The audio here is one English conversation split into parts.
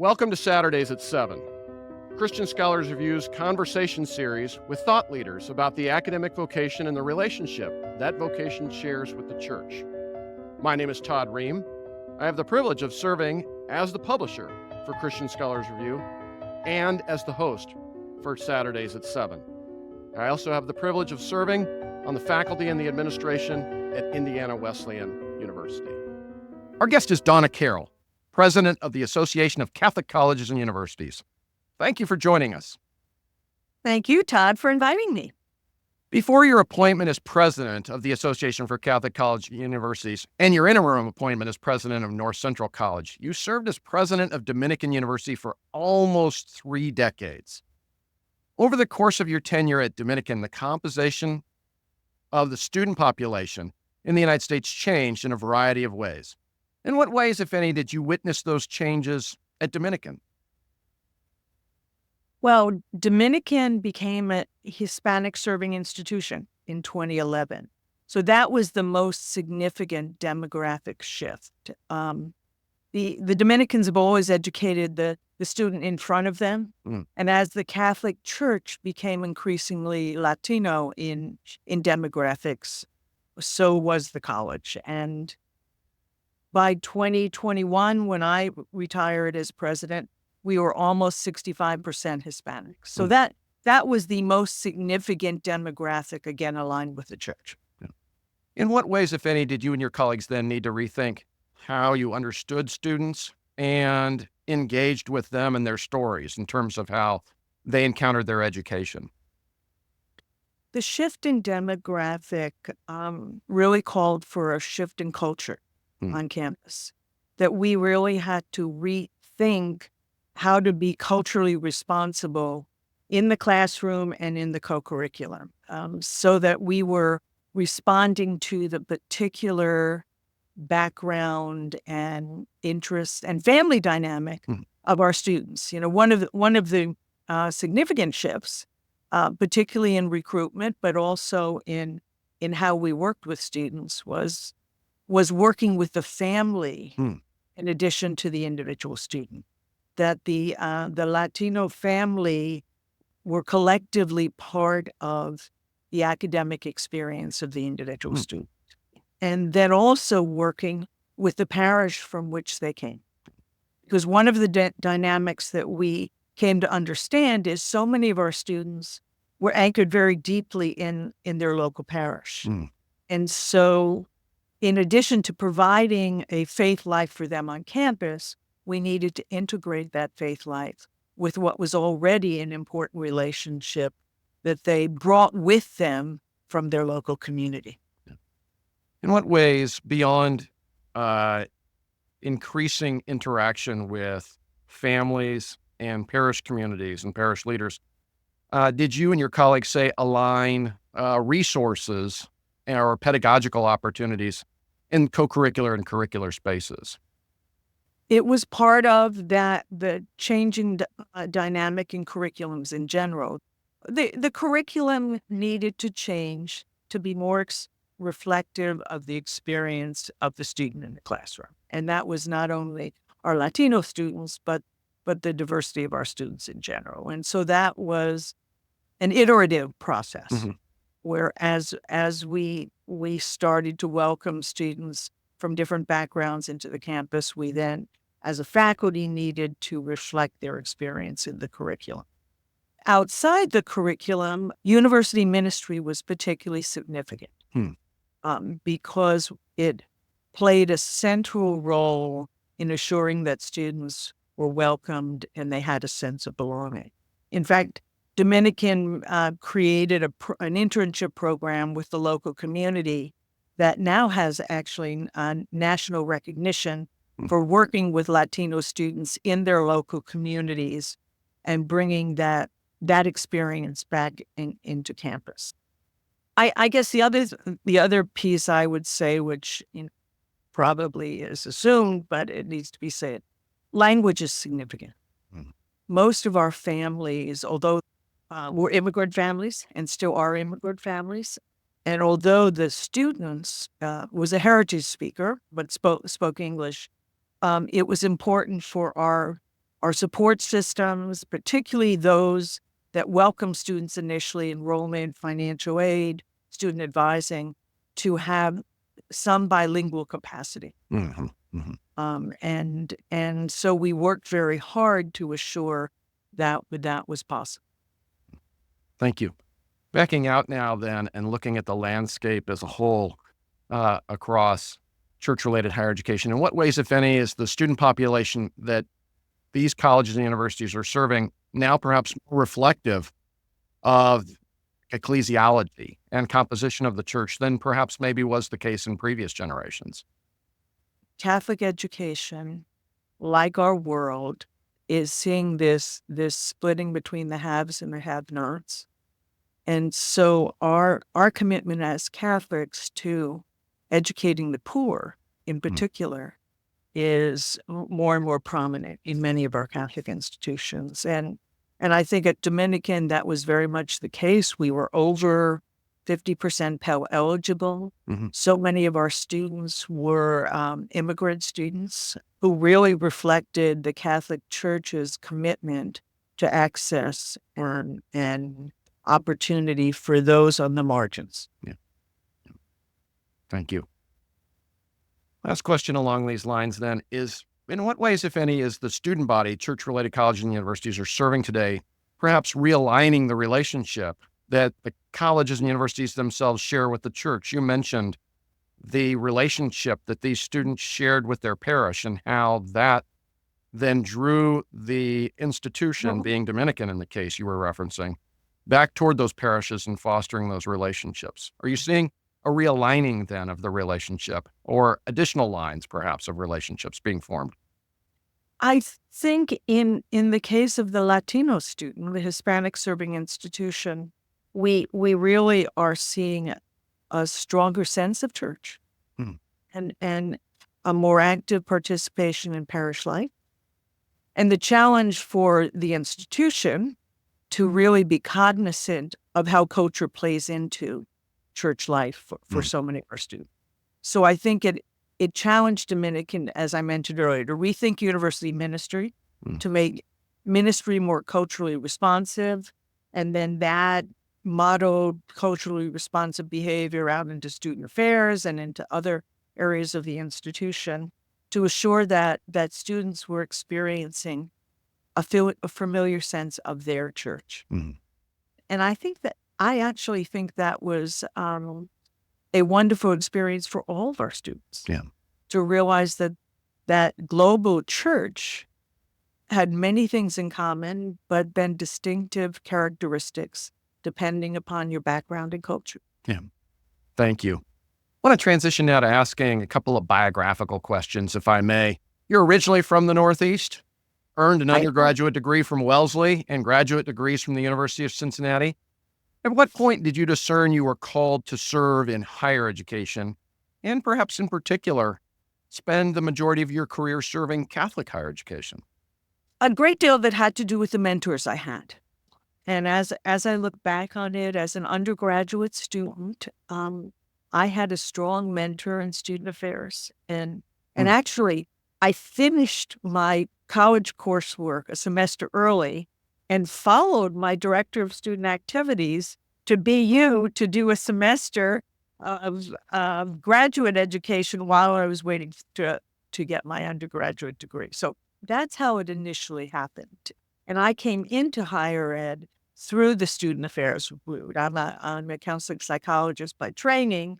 Welcome to Saturdays at 7, Christian Scholars Review's conversation series with thought leaders about the academic vocation and the relationship that vocation shares with the church. My name is Todd Ream. I have the privilege of serving as the publisher for Christian Scholars Review and as the host for Saturdays at 7. I also have the privilege of serving on the faculty and the administration at Indiana Wesleyan University. Our guest is Donna Carroll, President of the Association of Catholic Colleges and Universities. Thank you for joining us. Thank you, Todd, for inviting me. Before your appointment as president of the Association for Catholic Colleges and Universities and your interim appointment as president of North Central College, you served as president of Dominican University for almost 3 decades. Over the course of your tenure at Dominican, the composition of the student population in the United States changed in a variety of ways. In what ways, if any, did you witness those changes at Dominican? Well, Dominican became a Hispanic serving institution in 2011. So that was the most significant demographic shift. The Dominicans have always educated the student in front of them. And as the Catholic Church became increasingly Latino in demographics, so was the college. And by 2021, when I retired as president, we were almost 65% Hispanic. So that was the most significant demographic, again, aligned with the church. In what ways, if any, did you and your colleagues then need to rethink how you understood students and engaged with them and their stories in terms of how they encountered their education? The shift in demographic really called for a shift in culture on campus, that we really had to rethink how to be culturally responsible in the classroom and in the co-curriculum, so that we were responding to the particular background and interests and family dynamic of our students. You know, one of the significant shifts, particularly in recruitment, but also in how we worked with students, was working with the family in addition to the individual student. That the Latino family were collectively part of the academic experience of the individual student. And then also working with the parish from which they came. Because one of the dynamics that we came to understand is so many of our students were anchored very deeply in their local parish. And so in addition to providing a faith life for them on campus, we needed to integrate that faith life with what was already an important relationship that they brought with them from their local community. In what ways, beyond increasing interaction with families and parish communities and parish leaders, did you and your colleagues, say, align resources or pedagogical opportunities in co-curricular and curricular spaces? It was part of that, the changing dynamic in curriculums in general. The curriculum needed to change to be more reflective of the experience of the student in the classroom. And that was not only our Latino students, but the diversity of our students in general. And so that was an iterative process, where as we started to welcome students from different backgrounds into the campus, we then, as a faculty, needed to reflect their experience in the curriculum. Outside the curriculum, university ministry was particularly significant because it played a central role in assuring that students were welcomed and they had a sense of belonging. In fact, Dominican created an internship program with the local community that now has actually national recognition for working with Latino students in their local communities and bringing that experience back into campus. I guess the other piece I would say, which probably is assumed, but it needs to be said, language is significant. Most of our families, although were immigrant families and still are immigrant families, and although the students was a heritage speaker but spoke English, it was important for our our support systems, particularly those that welcome students initially, enrollment, financial aid, student advising, to have some bilingual capacity. Mm-hmm. Mm-hmm. And so we worked very hard to assure that that was possible. Thank you. Backing out now then and looking at the landscape as a whole across church-related higher education, in what ways, if any, is the student population that these colleges and universities are serving now perhaps more reflective of ecclesiology and composition of the church than perhaps maybe was the case in previous generations? Catholic education, like our world, is seeing this splitting between the haves and the have-nots. And so our commitment as Catholics to educating the poor in particular is more and more prominent in many of our Catholic institutions. And I think at Dominican, that was very much the case. We were over 50% Pell eligible. Mm-hmm. So many of our students were immigrant students who really reflected the Catholic Church's commitment to access and opportunity for those on the margins. Yeah. Thank you. Last question along these lines then is, in what ways, if any, is the student body, church-related colleges and universities are serving today, perhaps realigning the relationship that the colleges and universities themselves share with the church? You mentioned the relationship that these students shared with their parish and how that then drew the institution, being Dominican in the case you were referencing, back toward those parishes and fostering those relationships. Are you seeing a realigning then of the relationship, or additional lines perhaps of relationships being formed? I think in the case of the Latino student, the Hispanic serving institution, we really are seeing a stronger sense of church and a more active participation in parish life. And the challenge for the institution to really be cognizant of how culture plays into church life for so many of our students. So I think it challenged Dominican, as I mentioned earlier, to rethink university ministry, to make ministry more culturally responsive, and then that modeled culturally responsive behavior out into student affairs and into other areas of the institution to assure that students were experiencing a familiar sense of their church. And I actually think that was a wonderful experience for all of our students. Yeah. To realize that global church had many things in common, but then distinctive characteristics depending upon your background and culture. Yeah. Thank you. I want to transition now to asking a couple of biographical questions, if I may. You're originally from the Northeast, earned an undergraduate degree from Wellesley and graduate degrees from the University of Cincinnati. At what point did you discern you were called to serve in higher education, and perhaps in particular, spend the majority of your career serving Catholic higher education? A great deal that had to do with the mentors I had. And as I look back on it as an undergraduate student, I had a strong mentor in student affairs. And actually, I finished my college coursework a semester early and followed my director of student activities to BU to do a semester of graduate education while I was waiting to get my undergraduate degree. So that's how it initially happened. And I came into higher ed through the student affairs route. I'm a counseling psychologist by training,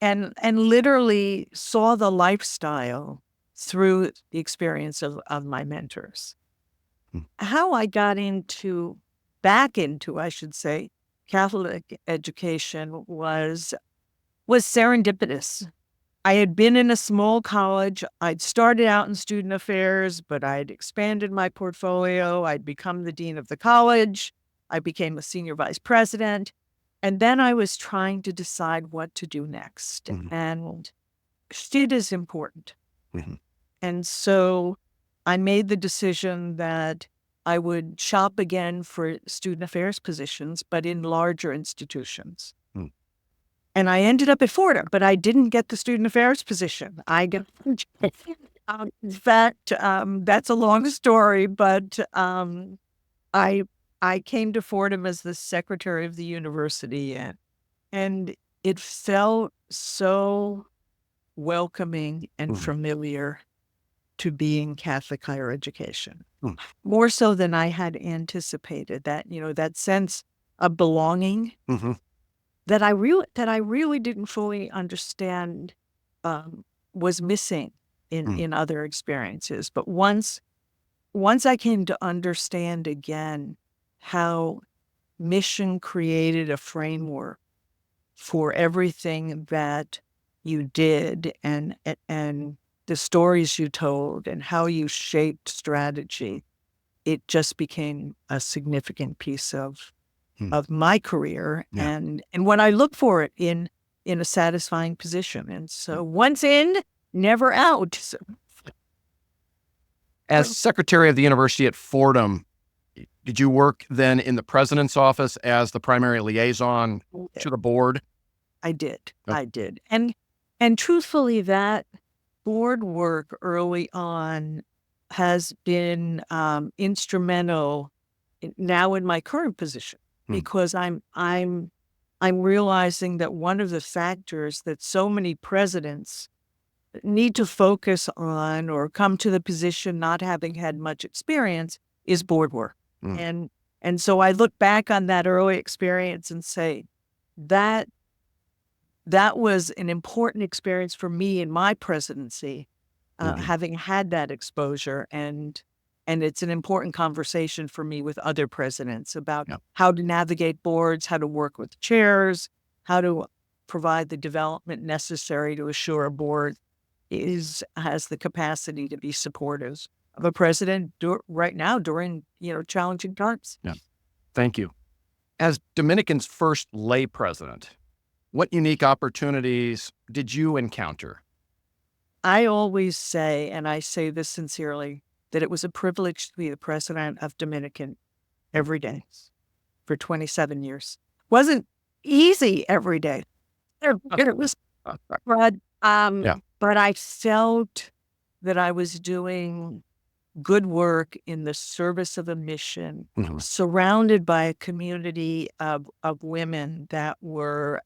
and literally saw the lifestyle through the experience of my mentors. How I got back into, I should say, Catholic education was serendipitous. I had been in a small college. I'd started out in student affairs, but I'd expanded my portfolio. I'd become the dean of the college. I became a senior vice president. And then I was trying to decide what to do next. And STID is important. And so I made the decision that I would shop again for student affairs positions, but in larger institutions. And I ended up at Fordham, but I didn't get the student affairs position. I got In fact, that's a long story, but I I came to Fordham as the secretary of the university, and it felt so welcoming and familiar to be in Catholic higher education, more so than I had anticipated. That sense of belonging that I really didn't fully understand was missing in other experiences. But once I came to understand again how mission created a framework for everything that you did and the stories you told and how you shaped strategy, it just became a significant piece of my career and when I look for it in a satisfying position. And so once in, never out. So, As secretary of the university at Fordham, did you work then in the president's office as the primary liaison to the board? I did. Okay. I did. And truthfully, that board work early on has been instrumental now in my current position because I'm realizing that one of the factors that so many presidents need to focus on or come to the position not having had much experience is board work. And so I look back on that early experience and say that was an important experience for me in my presidency, having had that exposure. And it's an important conversation for me with other presidents about how to navigate boards, how to work with chairs, how to provide the development necessary to assure a board has the capacity to be supportive of a president right now during challenging times. Yeah. Thank you. As Dominican's first lay president, what unique opportunities did you encounter? I always say, and I say this sincerely, that it was a privilege to be the president of Dominican every day for 27 years. Wasn't easy every day. It was, but I felt that I was doing good work in the service of a mission, surrounded by a community of women that were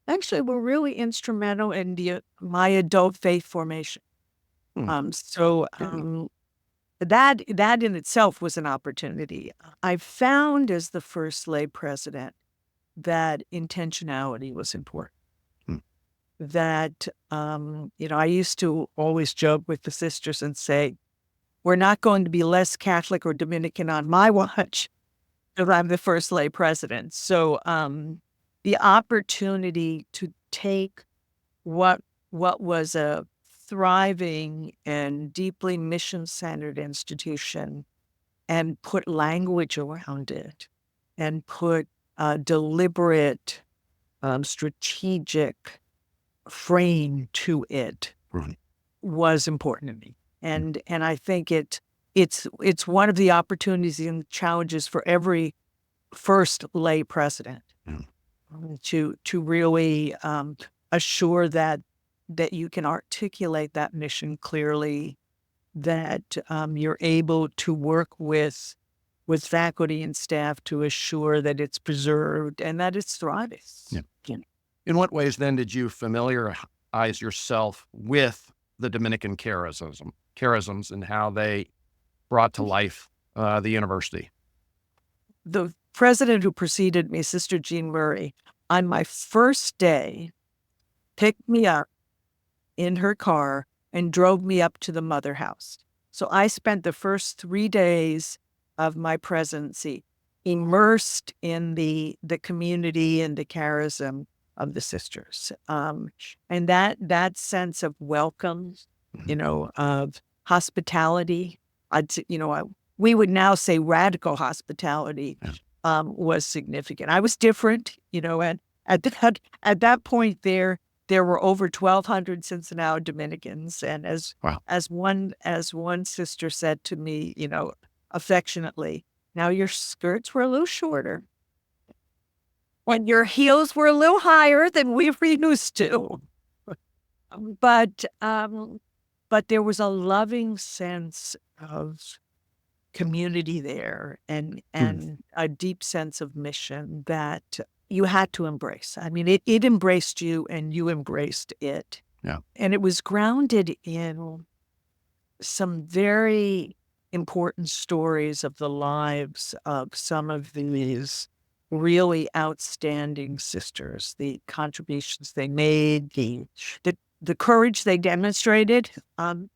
actually were really instrumental in my adult faith formation. That in itself was an opportunity. I found as the first lay president that intentionality was important. That, I used to always joke with the sisters and say, we're not going to be less Catholic or Dominican on my watch because I'm the first lay president. So the opportunity to take what was a thriving and deeply mission-centered institution and put language around it and put deliberate, strategic frame to it was important to me. And I think it's one of the opportunities and challenges for every first lay president to really assure that you can articulate that mission clearly, that you're able to work with faculty and staff to assure that it's preserved and that it's thriving. In what ways then did you familiarize yourself with the Dominican charisms and how they brought to life the university? The president who preceded me, Sister Jean Murray, on my first day, picked me up in her car and drove me up to the mother house. So I spent the first 3 days of my presidency immersed in the community and the charism of the sisters. And that sense of welcome, of hospitality, we would now say radical hospitality, was significant. I was different, and at that point there were over 1,200 Cincinnati Dominicans. And as one sister said to me, affectionately, now your skirts were a little shorter. When your heels were a little higher than we were used to. But but there was a loving sense of community there and a deep sense of mission that you had to embrace. I mean, it embraced you and you embraced it. Yeah. And it was grounded in some very important stories of the lives of some of these really outstanding sisters, the contributions they made, the courage they demonstrated. And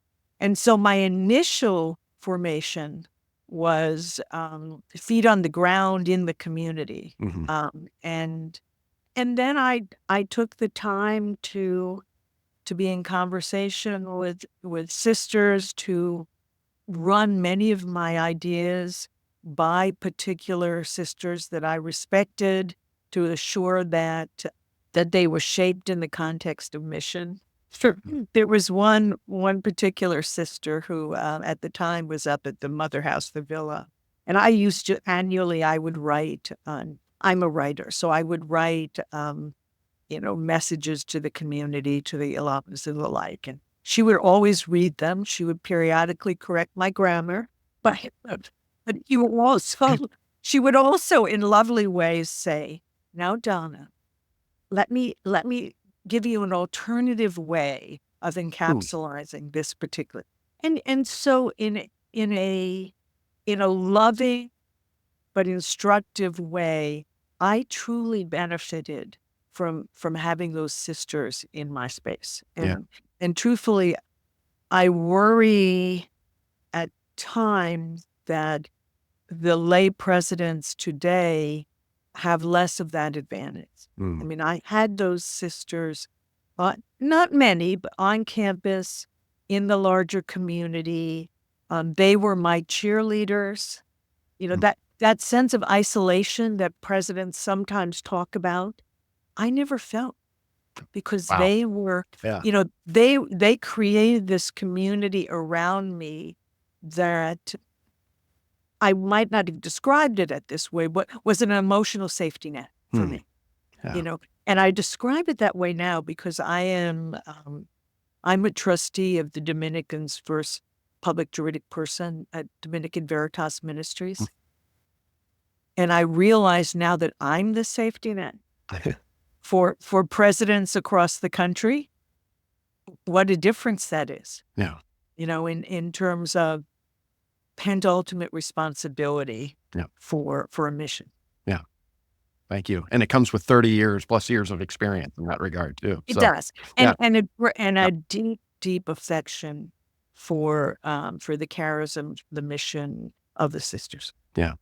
so my initial formation was feet on the ground in the community. And then I took the time to be in conversation with sisters, to run many of my ideas by particular sisters that I respected, to assure that they were shaped in the context of mission. Sure. There was one particular sister who at the time was up at the Mother House, the villa. And I used to annually, I would write, I'm a writer, so I would write, messages to the community, to the alumnus and the like. And she would always read them. She would periodically correct my grammar, but she would also in lovely ways say, now, Donna, let me give you an alternative way of encapsulating this particular. And so in a loving but instructive way, I truly benefited from having those sisters in my space. And truthfully, I worry at times that the lay presidents today have less of that advantage. I mean, I had those sisters, not many, but on campus, in the larger community. They were my cheerleaders. That sense of isolation that presidents sometimes talk about, I never felt, because they were, they created this community around me that I might not have described it at this way, but was an emotional safety net for me. And I describe it that way now because I'm a trustee of the Dominican's first public juridic person at Dominican Veritas Ministries. And I realize now that I'm the safety net for presidents across the country. What a difference that is. Yeah. In terms of penultimate responsibility for a mission. Yeah. Thank you. And it comes with 30 plus years of experience in that regard too. It does. And a deep, deep affection for the charism, the mission of the sisters. Yeah.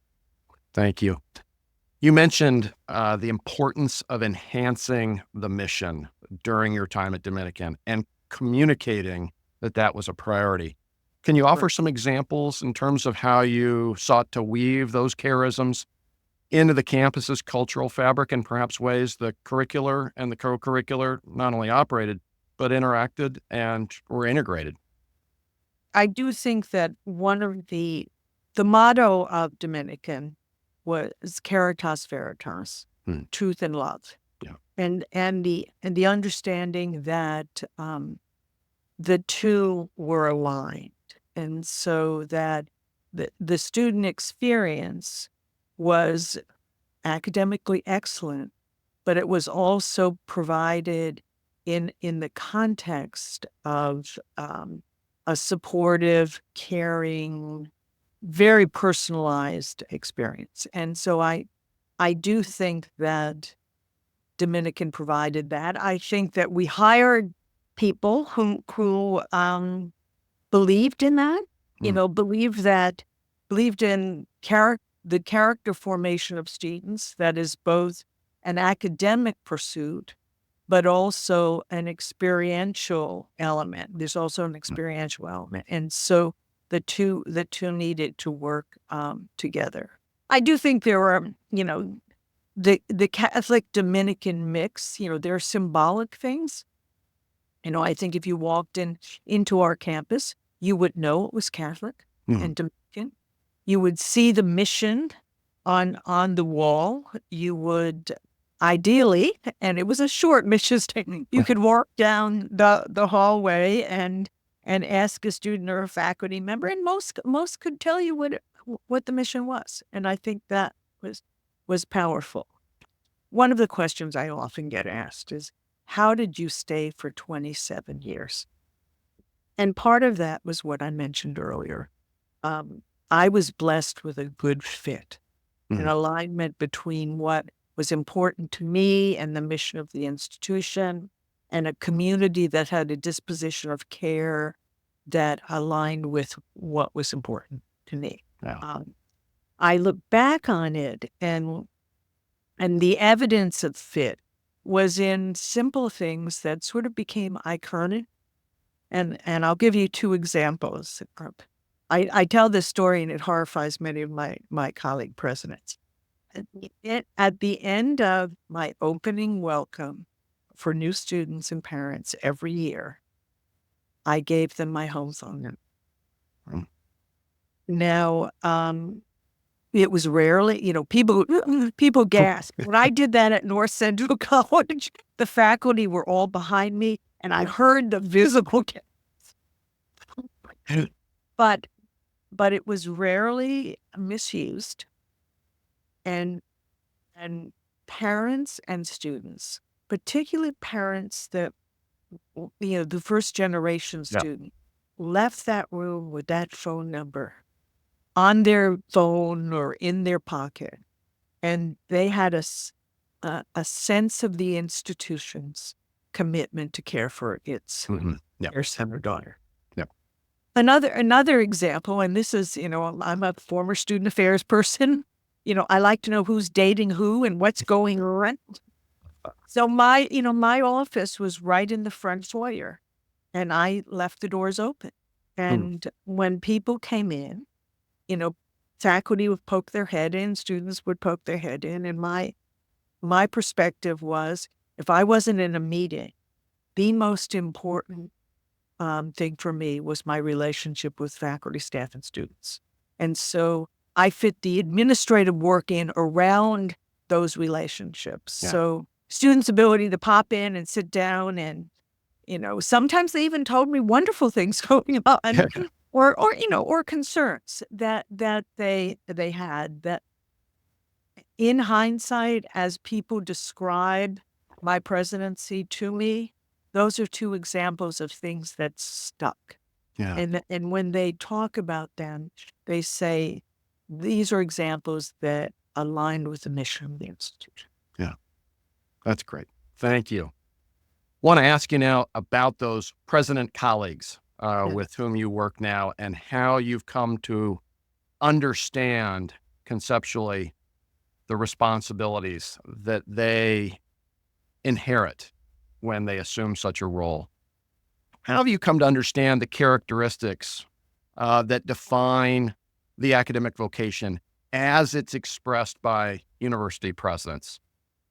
Thank you. You mentioned the importance of enhancing the mission during your time at Dominican and communicating that was a priority. Can you offer some examples in terms of how you sought to weave those charisms into the campus's cultural fabric and perhaps ways the curricular and the co-curricular not only operated, but interacted and were integrated? I do think that one of the motto of Dominican was Caritas Veritas, truth and love. Yeah. And the understanding that the two were aligned. And so that the student experience was academically excellent, but it was also provided in the context of a supportive, caring, very personalized experience. And so I do think that Dominican provided that. I think that we hired people who believed in that, believed in the character formation of students, that is both an academic pursuit, but also an experiential element. There's also an experiential element. And so the two needed to work together. I do think there are, the Catholic Dominican mix, there are symbolic things. I think if you walked into our campus, you would know it was Catholic and Dominican. You would see the mission on the wall. You would ideally, and it was a short mission statement, you could walk down the hallway and and ask a student or a faculty member, and most could tell you what the mission was. And I think that was powerful. One of the questions I often get asked is, how did you stay for 27 years? And part of that was what I mentioned earlier. I was blessed with a good fit, an alignment between what was important to me and the mission of the institution, and a community that had a disposition of care that aligned with what was important to me. Yeah. I look back on it, and the evidence of fit was in simple things that sort of became iconic. And I'll give you two examples. I tell this story, and it horrifies many of my colleague presidents. At the end of my opening welcome for new students and parents every year, I gave them my home phone number. Mm. Now, it was rarely, people gasped. When I did that at North Central College, the faculty were all behind me, and I heard the visible gasp. But it was rarely misused, and parents and students, particularly parents that, the first generation student, left that room with that phone number on their phone or in their pocket. And they had a sense of the institution's commitment to care for its their son or daughter. Yep. Another example, and this is, I'm a former student affairs person. I like to know who's dating who and what's going on. So my office was right in the front foyer, and I left the doors open. And when people came in, faculty would poke their head in, students would poke their head in. And my perspective was, if I wasn't in a meeting, the most important thing for me was my relationship with faculty, staff, and students. And so I fit the administrative work in around those relationships. Yeah. So students' ability to pop in and sit down, and, sometimes they even told me wonderful things going on. Or concerns that they had, that in hindsight, as people describe my presidency to me, those are two examples of things that stuck. Yeah. And when they talk about them, they say these are examples that aligned with the mission of the institution. Yeah, that's great. Thank you. Want to ask you now about those president colleagues with whom you work now, and how you've come to understand conceptually the responsibilities that they inherit when they assume such a role. How have you come to understand the characteristics that define the academic vocation as it's expressed by university presidents?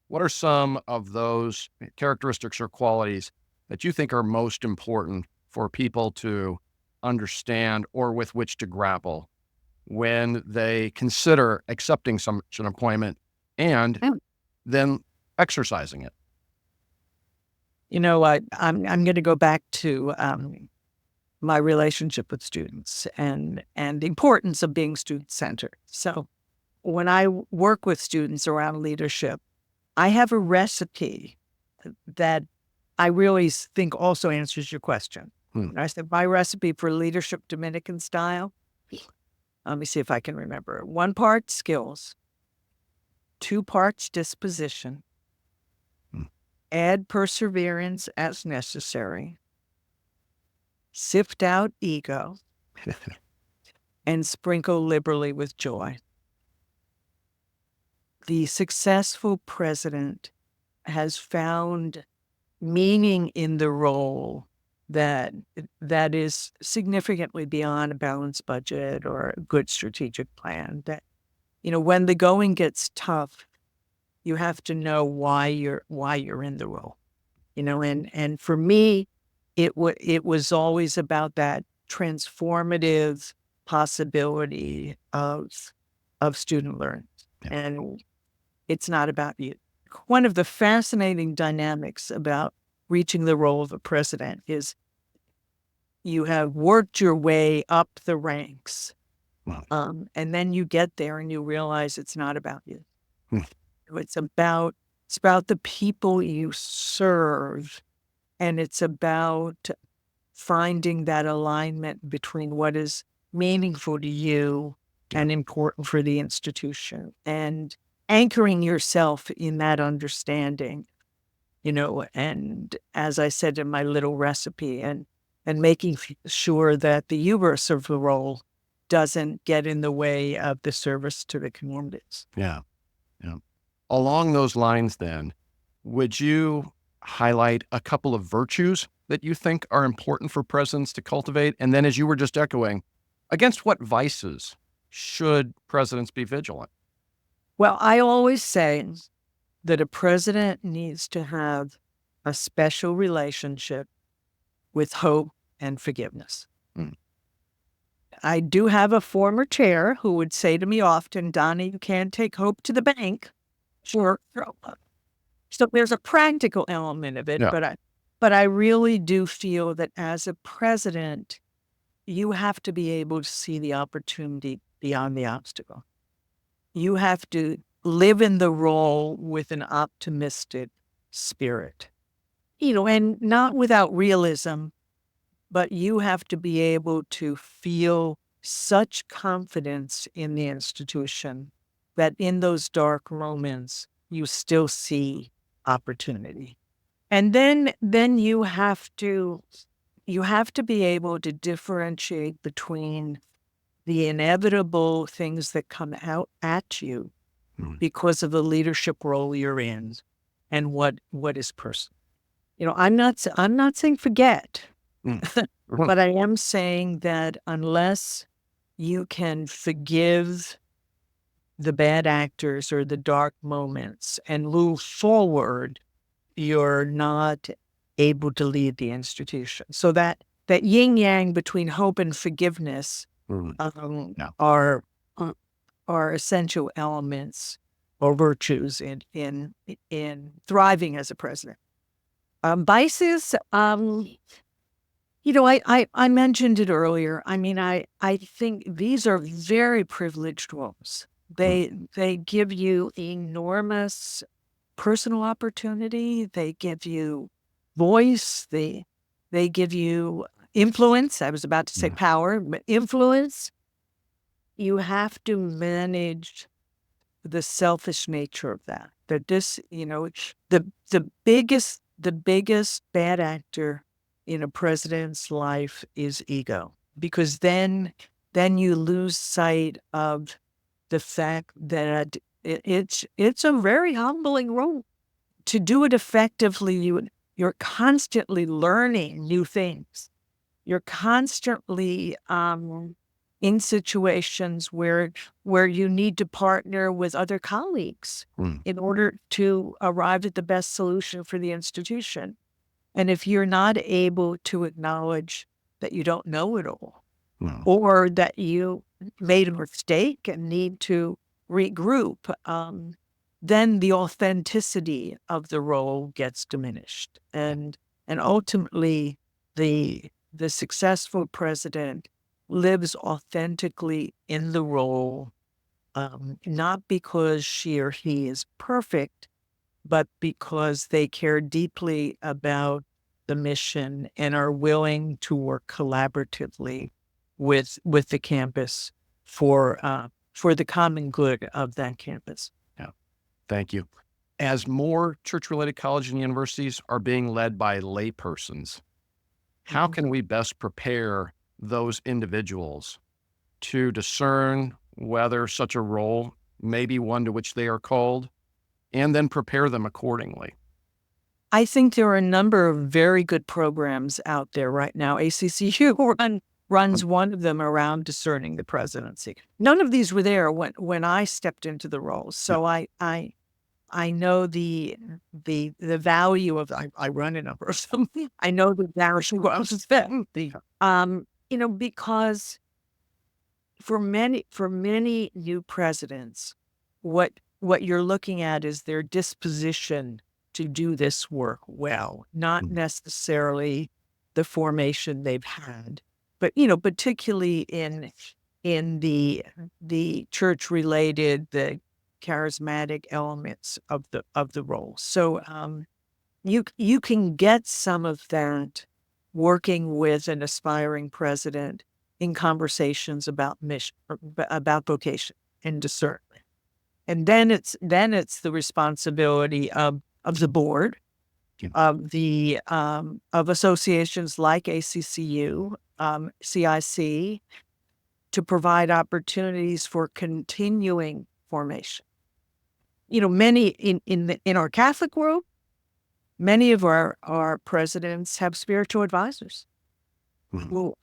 What are some of those characteristics or qualities that you think are most important for people to understand, or with which to grapple when they consider accepting such an appointment and then exercising it? I'm going to go back to my relationship with students and the importance of being student-centered. So when I work with students around leadership, I have a recipe that I really think also answers your question. I said, my recipe for leadership Dominican style, let me see if I can remember. 1 part skills, 2 parts disposition, add perseverance as necessary, sift out ego, and sprinkle liberally with joy. The successful president has found meaning in the role that is significantly beyond a balanced budget or a good strategic plan. That, when the going gets tough, you have to know why you're in the role. And for me, it was always about that transformative possibility of student learning. Yeah. And it's not about you. One of the fascinating dynamics about reaching the role of a president is you have worked your way up the ranks. Wow. And then you get there and you realize it's not about you. Hmm. It's about the people you serve, and it's about finding that alignment between what is meaningful to you and important for the institution, and anchoring yourself in that understanding, and as I said in my little recipe, and making sure that the hubris of the role doesn't get in the way of the service to the communities. Yeah. Yeah. Along those lines, then, would you highlight a couple of virtues that you think are important for presidents to cultivate? And then, as you were just echoing, against what vices should presidents be vigilant? Well, I always say that a president needs to have a special relationship with hope and forgiveness. Mm. I do have a former chair who would say to me often, Donna, you can't take hope to the bank. Sure. So there's a practical element of it, Yeah. but I really do feel that as a president, you have to be able to see the opportunity beyond the obstacle. You have to live in the role with an optimistic spirit, and not without realism, but you have to be able to feel such confidence in the institution that in those dark moments, you still see opportunity. And then you have to be able to differentiate between the inevitable things that come out at you because of the leadership role you're in, and what is personal. I'm not saying forget, but I am saying that unless you can forgive the bad actors or the dark moments and move forward, you're not able to lead the institution. So that yin yang between hope and forgiveness are essential elements or virtues in thriving as a president. Vices, I mentioned it earlier. I mean, I think these are very privileged roles. They give you enormous personal opportunity. They give you voice. They give you influence. I was about to say power, but influence. You have to manage the selfish nature of that. That this, the biggest bad actor in a president's life is ego, because then you lose sight of the fact that it's a very humbling role. To do it effectively, you're constantly learning new things. You're constantly in situations where you need to partner with other colleagues in order to arrive at the best solution for the institution. And if you're not able to acknowledge that you don't know it all, or that you made a mistake and need to regroup, then the authenticity of the role gets diminished. And ultimately, the successful president lives authentically in the role, not because she or he is perfect, but because they care deeply about the mission and are willing to work collaboratively with the campus for the common good of that campus. Yeah. Thank you. As more church-related colleges and universities are being led by laypersons, how can we best prepare those individuals to discern whether such a role may be one to which they are called, and then prepare them accordingly? I think there are a number of very good programs out there right now. ACCU runs one of them around discerning the presidency. None of these were there when I stepped into the role, so I know the value of. I run a number of them. I know the value of them. Because for many new presidents, what you're looking at is their disposition to do this work well, not necessarily the formation they've had. But, particularly in the church-related, the charismatic elements of the role. So you can get some of that working with an aspiring president in conversations about mission, about vocation and discernment. And then it's the responsibility of the board, of associations like ACCU, CIC, to provide opportunities for continuing formation. Many in our Catholic world, many of our presidents have spiritual advisors who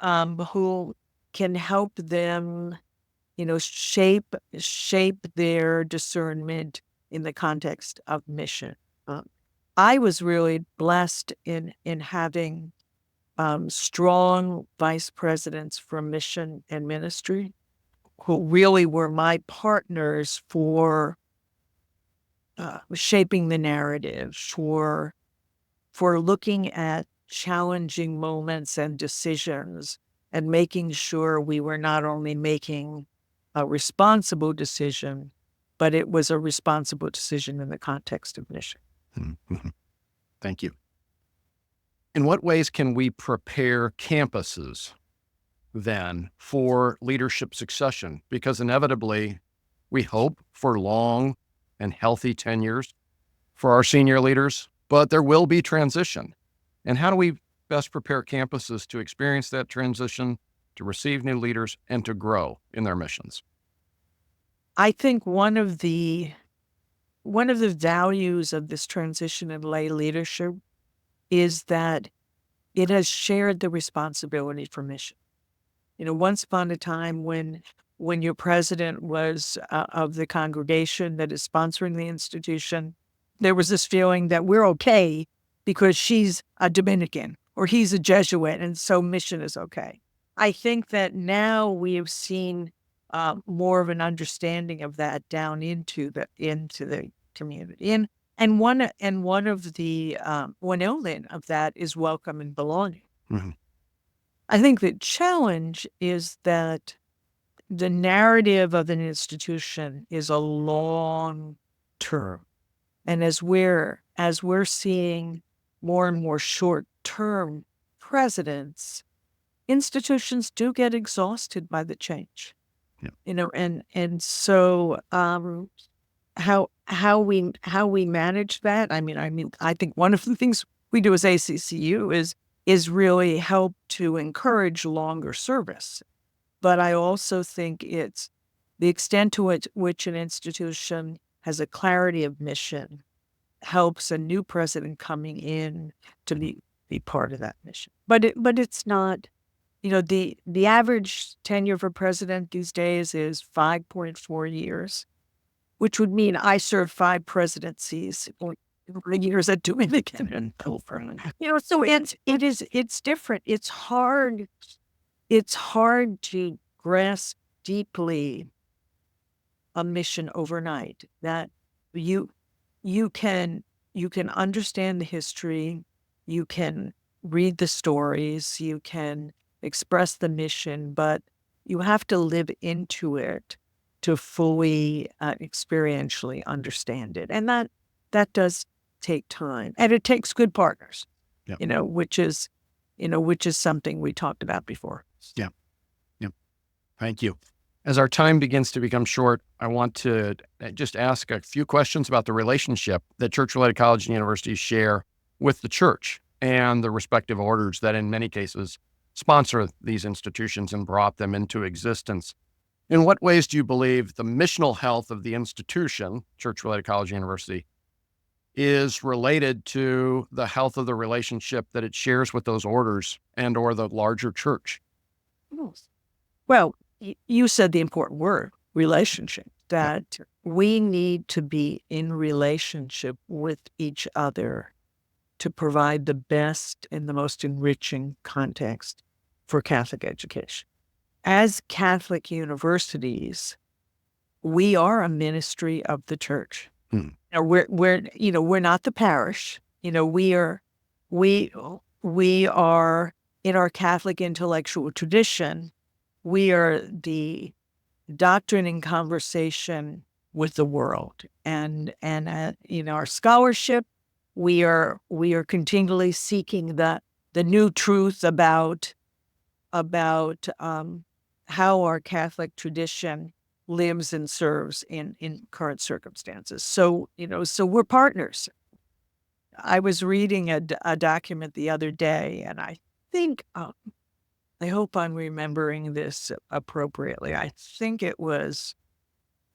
can help them, shape their discernment in the context of mission. I was really blessed in having strong vice presidents for mission and ministry who really were my partners for shaping the narrative, for looking at challenging moments and decisions and making sure we were not only making a responsible decision, but it was a responsible decision in the context of mission. Mm-hmm. Thank you. In what ways can we prepare campuses then for leadership succession? Because inevitably, we hope for long and healthy tenures for our senior leaders, but there will be transition. And how do we best prepare campuses to experience that transition, to receive new leaders, and to grow in their missions? I think one of the values of this transition in lay leadership is that it has shared the responsibility for mission. Once upon a time when your president was of the congregation that is sponsoring the institution, there was this feeling that we're okay because she's a Dominican or he's a Jesuit, and so mission is okay. I think that now we have seen more of an understanding of that down into the community, and one of the one element of that is welcome and belonging. Mm-hmm. I think the challenge is that the narrative of an institution is a long term, and as we're seeing more and more short term presidents, institutions do get exhausted by the change. Yeah. And so how we manage that. I mean, I think one of the things we do as ACCU is really help to encourage longer service. But I also think it's the extent to which an institution has a clarity of mission helps a new president coming in to be part of that mission. But it's not, the average tenure for president these days is 5.4 years, which would mean I served 5 presidencies or years at Dominican and over. So it's different. It's hard to grasp deeply a mission overnight. That you can understand the history, you can read the stories, you can express the mission, but you have to live into it to fully experientially understand it. And that does take time, and it takes good partners. Yep. Which is something we talked about before. Yeah. Thank you. As our time begins to become short, I want to just ask a few questions about the relationship that church-related colleges and universities share with the church and the respective orders that in many cases sponsor these institutions and brought them into existence. In what ways do you believe the missional health of the institution, church-related college and university, is related to the health of the relationship that it shares with those orders and or the larger church? Well, you said the important word, relationship, that we need to be in relationship with each other to provide the best and the most enriching context for Catholic education. As Catholic universities, we are a ministry of the church. We're not the parish. We are in our Catholic intellectual tradition, we are the doctrine in conversation with the world, and in our scholarship, we are continually seeking the new truth about how our Catholic tradition lives and serves in current circumstances. So so we're partners. I was reading a document the other day, and I think I hope I'm remembering this appropriately. I think it was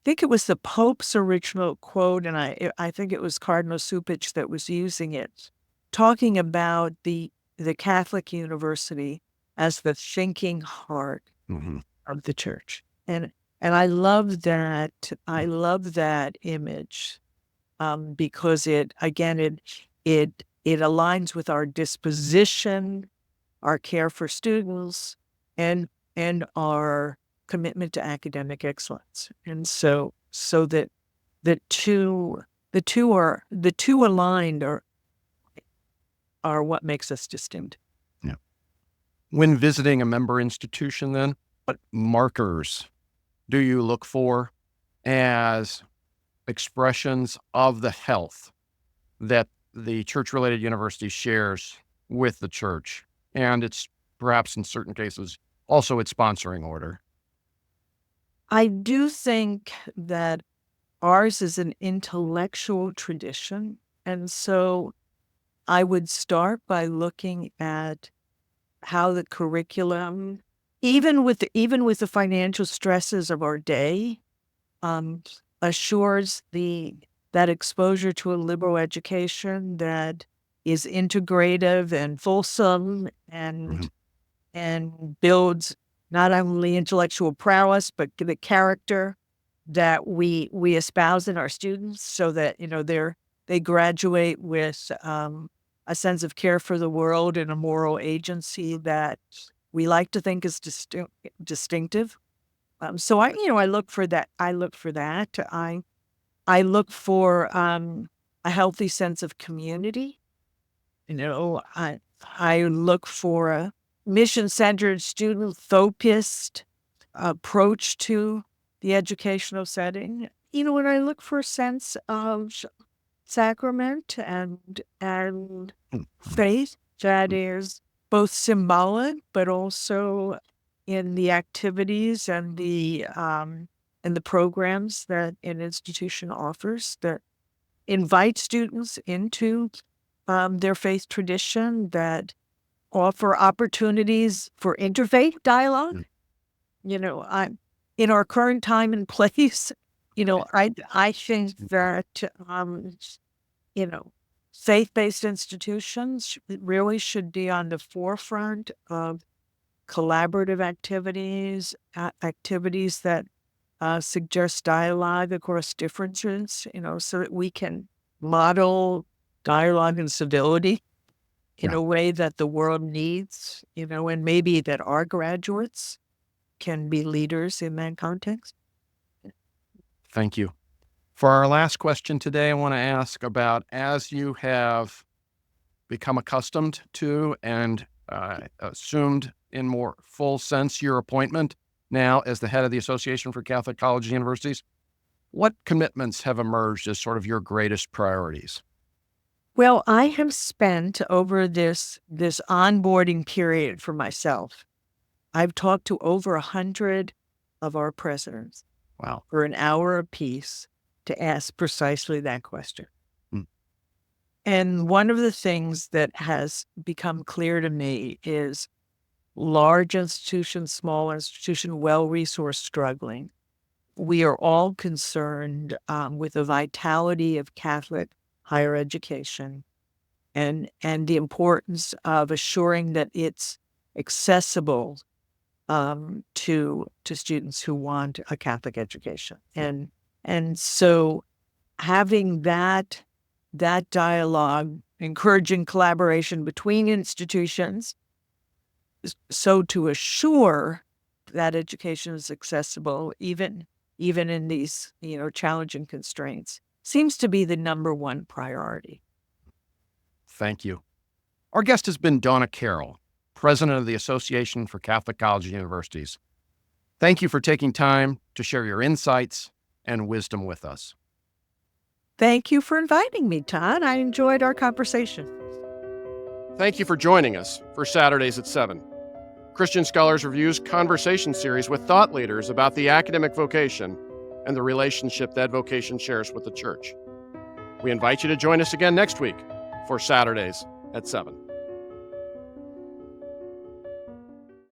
the Pope's original quote, and I think it was Cardinal Supich that was using it, talking about the Catholic University as the thinking heart of the church, and I love that. I love that image because it aligns with our disposition, our care for students, and our commitment to academic excellence. And so that the two aligned are what makes us distinct. Yeah. When visiting a member institution, then, what markers do you look for as expressions of the health that the church-related university shares with the church, and it's perhaps in certain cases also its sponsoring order? I do think that ours is an intellectual tradition, and so I would start by looking at how the curriculum, even with the financial stresses of our day, assures that exposure to a liberal education that is integrative and fulsome and builds not only intellectual prowess but the character that we espouse in our students, so that they graduate with a sense of care for the world and a moral agency that we like to think is distinctive. So I look for that. I look for a healthy sense of community. I look for a mission-centered, student-focused approach to the educational setting. And I look for a sense of sacrament and faith that is both symbolic but also in the activities and the programs that an institution offers that invite students into their faith tradition, that offer opportunities for interfaith dialogue. In our current time and place, I think that faith-based institutions really should be on the forefront of collaborative activities, activities that suggest dialogue across differences, so that we can model dialogue and civility in a way that the world needs, and maybe that our graduates can be leaders in that context. Thank you. For our last question today, I want to ask about, as you have become accustomed to and assumed in more full sense your appointment now as the head of the Association for Catholic Colleges and Universities, what commitments have emerged as sort of your greatest priorities? Well, I have spent over this onboarding period for myself, I've talked to over 100 of our presidents. Wow. For an hour apiece to ask precisely that question. And one of the things that has become clear to me is large institutions, small institution, well-resourced, struggling. We are all concerned with the vitality of Catholic higher education and the importance of assuring that it's accessible to students who want a Catholic education. And so having that dialogue, encouraging collaboration between institutions, so to assure that education is accessible, even in these challenging constraints, seems to be the number one priority. Thank you. Our guest has been Donna Carroll, president of the Association for Catholic Colleges and Universities. Thank you for taking time to share your insights and wisdom with us. Thank you for inviting me, Todd. I enjoyed our conversation. Thank you for joining us for Saturdays at 7. Christian Scholars Review's conversation series with thought leaders about the academic vocation and the relationship that vocation shares with the church. We invite you to join us again next week for Saturdays at 7.